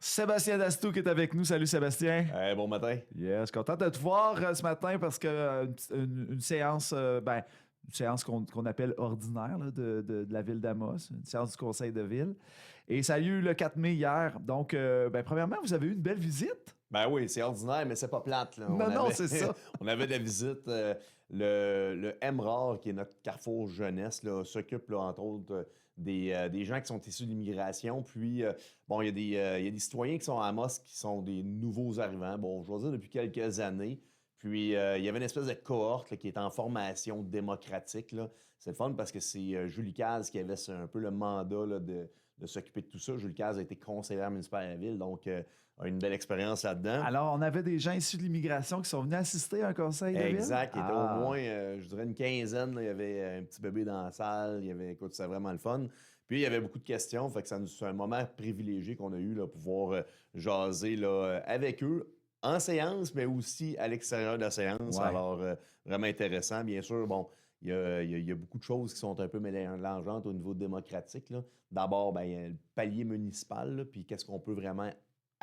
Sébastien Dastou qui est avec nous. Salut Sébastien. Bon matin. Yes, content de te voir ce matin parce que une séance, une séance qu'on appelle ordinaire là, de la ville d'Amos, une séance du conseil de ville. Et ça a eu le 4 mai hier. Donc, premièrement, vous avez eu une belle visite. Ben oui, c'est ordinaire, mais c'est pas plate. Là. Non, c'est ça. On avait de la visite. Le MRAR, qui est notre carrefour jeunesse, là, s'occupe, là, entre autres, des gens qui sont issus de l'immigration. Puis, il y a des citoyens qui sont à Amos qui sont des nouveaux arrivants. Bon, je vais dire depuis quelques années. Puis, il y avait une espèce de cohorte là, qui est en formation démocratique. Là. C'est le fun parce que c'est Julie Caz qui avait un peu le mandat là, de s'occuper de tout ça. Julie Caz a été conseillère municipale à la ville, donc a une belle expérience là-dedans. Alors, on avait des gens issus de l'immigration qui sont venus assister à un conseil de ville? Exact. Il était au moins, je dirais, une quinzaine. Là. Il y avait un petit bébé dans la salle. Écoute, c'était vraiment le fun. Puis, il y avait beaucoup de questions. Fait que c'est un moment privilégié qu'on a eu là, pour pouvoir jaser là, avec eux en séance, mais aussi à l'extérieur de la séance. Ouais. Alors, vraiment intéressant. Bien sûr, bon, il y a beaucoup de choses qui sont un peu mélangeantes au niveau démocratique. Là. D'abord, il y a le palier municipal, là, puis qu'est-ce qu'on peut vraiment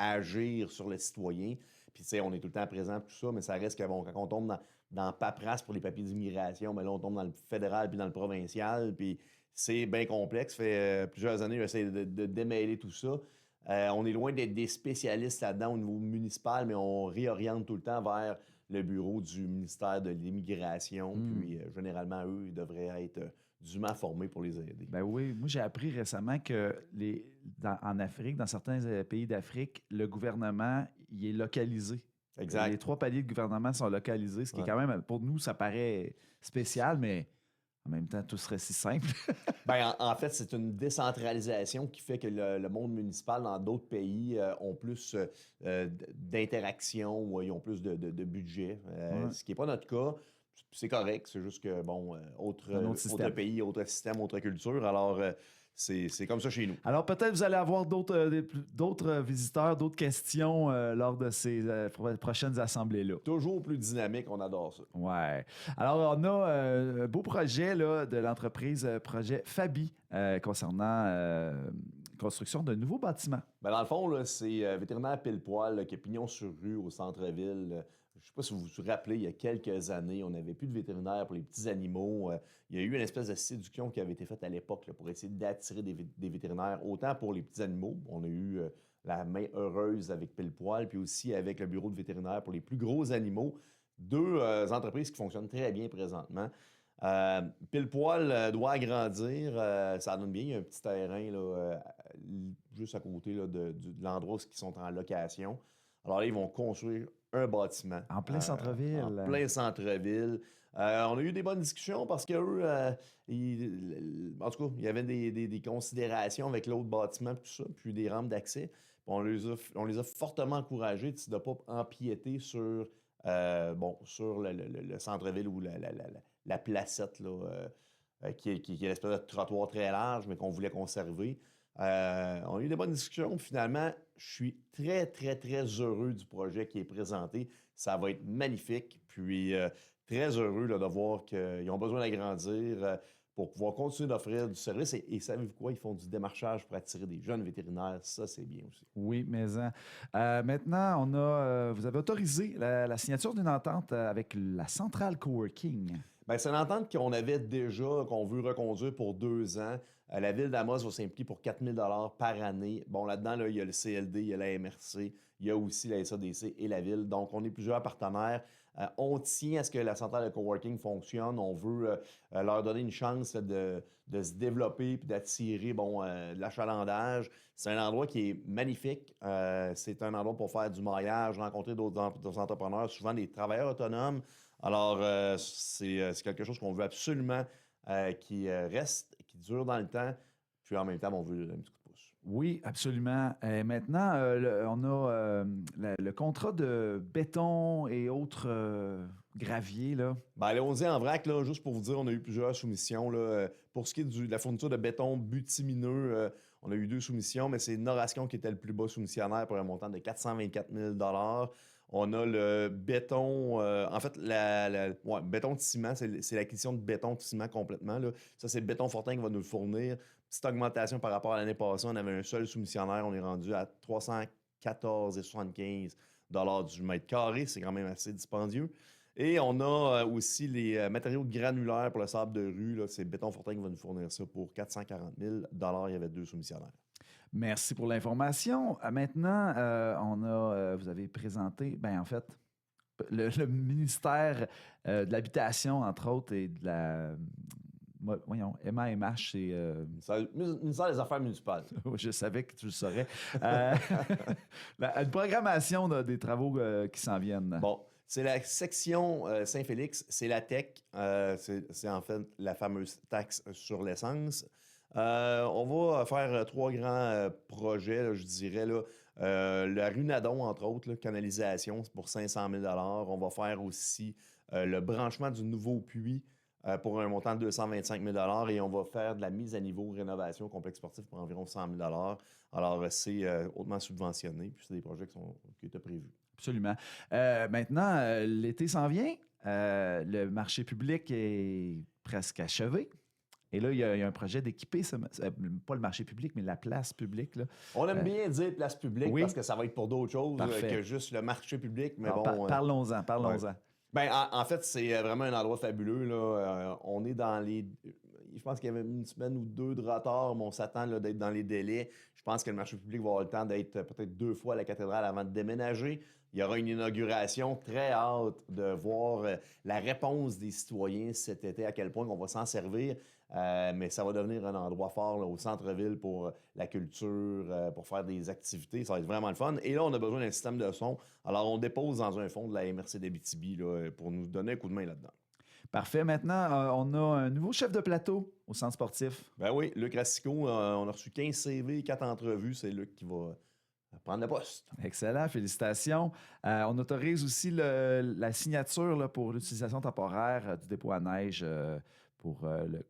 agir sur le citoyen. Puis, tu sais, on est tout le temps présent, tout ça, mais ça reste que, bon, quand on tombe dans paperasse pour les papiers d'immigration, là, on tombe dans le fédéral puis dans le provincial, puis c'est bien complexe. Ça fait plusieurs années que j'essaie de démêler tout ça. On est loin d'être des spécialistes là-dedans au niveau municipal, mais on réoriente tout le temps vers le bureau du ministère de l'Immigration. Puis, généralement, eux, ils devraient être dûment formés pour les aider. Ben oui, moi j'ai appris récemment que en Afrique, dans certains pays d'Afrique, le gouvernement, il est localisé. Exact. Les 3 paliers de gouvernement sont localisés, ce qui est quand même, pour nous, ça paraît spécial, mais en même temps, tout serait si simple. En fait, c'est une décentralisation qui fait que le monde municipal dans d'autres pays ont plus d'interaction ou ils ont plus de budget, ce qui n'est pas notre cas. C'est correct, c'est juste que, autre pays, autre système, autre culture. Alors, c'est comme ça chez nous. Alors, peut-être vous allez avoir d'autres visiteurs, d'autres questions lors de ces prochaines assemblées-là. Toujours plus dynamique, on adore ça. Ouais. Alors, on a un beau projet là, de l'entreprise projet Fabi concernant construction de nouveaux bâtiments. Dans le fond, là, c'est Vétérinaire Pile-Poil là, qui est pignon sur rue au centre-ville. Je ne sais pas si vous vous rappelez, il y a quelques années, on n'avait plus de vétérinaires pour les petits animaux. Il y a eu une espèce de séduction qui avait été faite à l'époque là, pour essayer d'attirer des vétérinaires, autant pour les petits animaux. On a eu la main heureuse avec Pile-Poil, puis aussi avec le bureau de vétérinaire pour les plus gros animaux. 2 entreprises qui fonctionnent très bien présentement. Pile-Poil doit agrandir. Ça donne bien. Il y a un petit terrain là, juste à côté là, de l'endroit où ils sont en location. Alors là, ils vont construire un bâtiment. En plein centre-ville. En plein centre-ville. On a eu des bonnes discussions parce qu'eux, en tout cas, il y avait des considérations avec l'autre bâtiment, tout ça, puis des rampes d'accès. On les a fortement encouragés de ne pas empiéter sur le centre-ville ou la placette, là, qui est l'espèce de trottoir très large, mais qu'on voulait conserver. On a eu des bonnes discussions. Finalement, je suis très, très, très heureux du projet qui est présenté. Ça va être magnifique. Puis, très heureux là, de voir qu'ils ont besoin d'agrandir pour pouvoir continuer d'offrir du service. Et savez-vous quoi? Ils font du démarchage pour attirer des jeunes vétérinaires. Ça, c'est bien aussi. Oui, mais maintenant, vous avez autorisé la signature d'une entente avec la Centrale Coworking. C'est une entente qu'on avait déjà, qu'on veut reconduire pour 2 ans. La Ville d'Amos va s'impliquer pour 4 000 par année. Là-dedans, là, il y a le CLD, il y a la MRC, il y a aussi la SADC et la Ville. Donc, on est plusieurs partenaires. On tient à ce que la centrale de coworking fonctionne. On veut leur donner une chance de se développer puis d'attirer de l'achalandage. C'est un endroit qui est magnifique. C'est un endroit pour faire du maillage, rencontrer d'autres entrepreneurs, souvent des travailleurs autonomes. Alors, c'est quelque chose qu'on veut absolument qui reste, qui dure dans le temps. Puis en même temps, on veut un petit coup de pouce. Oui, absolument. Maintenant, on a le contrat de béton et autres graviers. Là. Allons-y en vrac, là, juste pour vous dire, on a eu plusieurs soumissions. Là. Pour ce qui est de la fourniture de béton bitumineux, on a eu 2 soumissions, mais c'est Norascon qui était le plus bas soumissionnaire pour un montant de 424 000 On a le béton, béton de ciment, c'est l'acquisition de béton de ciment complètement. Là. Ça, c'est le béton Fortin qui va nous le fournir. Petite augmentation par rapport à l'année passée, on avait un seul soumissionnaire, on est rendu à 300 14,75 du mètre carré. C'est quand même assez dispendieux. Et on a aussi les matériaux granulaires pour le sable de rue. Là. C'est Béton Fortin qui va nous fournir ça pour 440 000 Il y avait 2 soumissionnaires. Merci pour l'information. Maintenant, vous avez présenté, en fait, le ministère de l'Habitation, entre autres, et de la... Voyons, MAMH, c'est... Ministère des Affaires municipales. Je savais que tu le saurais. Une programmation des travaux qui s'en viennent. Bon, c'est la section Saint-Félix, c'est la TEC, c'est en fait la fameuse taxe sur l'essence. On va faire 3 grands projets, là, je dirais. Là. La rue Nadon, entre autres, là, canalisation, c'est pour 500 000 On va faire aussi le branchement du nouveau puits pour un montant de 225 000 et on va faire de la mise à niveau, rénovation, complexe sportif pour environ 100 000 Alors, c'est hautement subventionné, puis c'est des projets qui étaient prévus. Absolument. Maintenant, l'été s'en vient. Le marché public est presque achevé. Et là, il y a un projet d'équiper, pas le marché public, mais la place publique. Là. On aime bien dire place publique parce que ça va être pour d'autres choses que juste le marché public. Mais parlons-en. Ouais. En fait, c'est vraiment un endroit fabuleux. Là. On est dans les... Je pense qu'il y avait une semaine ou 2 de retard, mais on s'attend là, d'être dans les délais. Je pense que le marché public va avoir le temps d'être peut-être 2 fois à la cathédrale avant de déménager. Il y aura une inauguration. Très hâte de voir la réponse des citoyens cet été, à quel point on va s'en servir. Mais ça va devenir un endroit fort là, au centre-ville pour la culture, pour faire des activités. Ça va être vraiment le fun. Et là, on a besoin d'un système de son. Alors, on dépose dans un fonds de la MRC d'Abitibi là, pour nous donner un coup de main là-dedans. Parfait. Maintenant, on a un nouveau chef de plateau au centre sportif. Ben oui, Luc Racicot. On a reçu 15 CV, 4 entrevues. C'est Luc qui va prendre le poste. Excellent, félicitations. On autorise aussi la signature là, pour l'utilisation temporaire du dépôt à neige pour le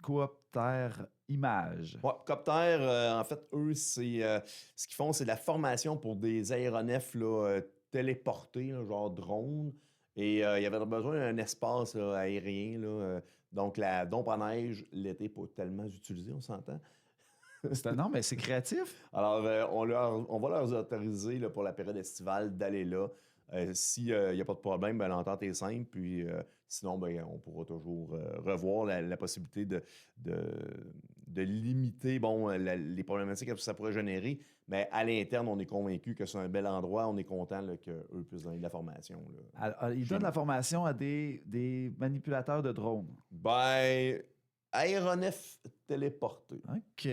Cooptère Image. Oui, Cooptère, en fait, eux, ce qu'ils font, c'est de la formation pour des aéronefs là, téléportés, là, genre drones. Et il y avait besoin d'un espace là, aérien. Là, donc, la dompe à neige, l'été, pas tellement utilisée, on s'entend. Non, mais c'est créatif. Alors, on va leur autoriser là, pour la période estivale d'aller là. S'il n'y a pas de problème, ben, l'entente est simple. Puis sinon, ben, on pourra toujours revoir la possibilité de limiter les problématiques que ça pourrait générer. Mais à l'interne, on est convaincu que c'est un bel endroit. On est content qu'eux puissent donner de la formation. Là. Alors, ils donnent la formation à des manipulateurs de drones. Ben... Aéronef téléporté. OK.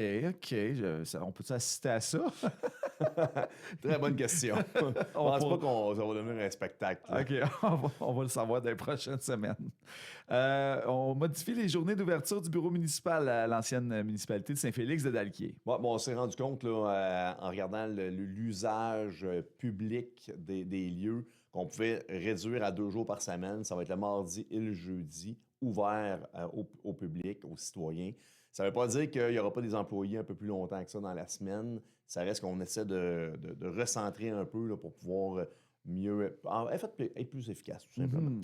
On peut-tu assister à ça? Très bonne question. Je pense pas que ça va devenir un spectacle. Là. OK, on va le savoir dans les prochaines semaines. On modifie les journées d'ouverture du bureau municipal à l'ancienne municipalité de Saint-Félix de Dalquier. Ouais, on s'est rendu compte là, en regardant l'usage public des lieux qu'on pouvait réduire à 2 jours par semaine. Ça va être le mardi et le jeudi, ouvert au public, aux citoyens. Ça ne veut pas dire qu'il n'y aura pas des employés un peu plus longtemps que ça dans la semaine. Ça reste qu'on essaie de recentrer un peu là, pour pouvoir mieux... être plus efficace, tout simplement.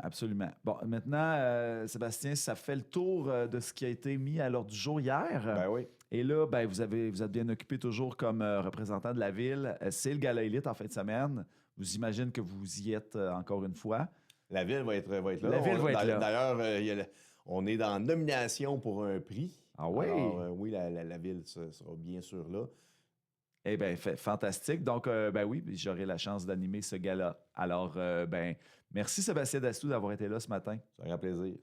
Absolument. Bon, maintenant, Sébastien, ça fait le tour de ce qui a été mis à l'ordre du jour hier. Ben oui. Et là, vous êtes bien occupé toujours comme représentant de la ville. C'est le Gala Élite en fin de semaine. Vous imaginez que vous y êtes encore une fois. La ville va être là. La ville va être là. D'ailleurs, on est dans nomination pour un prix. Ah oui? Alors, oui, la ville sera bien sûr là. Eh bien, fantastique. Donc, oui, j'aurai la chance d'animer ce gala. Alors, merci Sébastien Dastou d'avoir été là ce matin. Ça fait plaisir.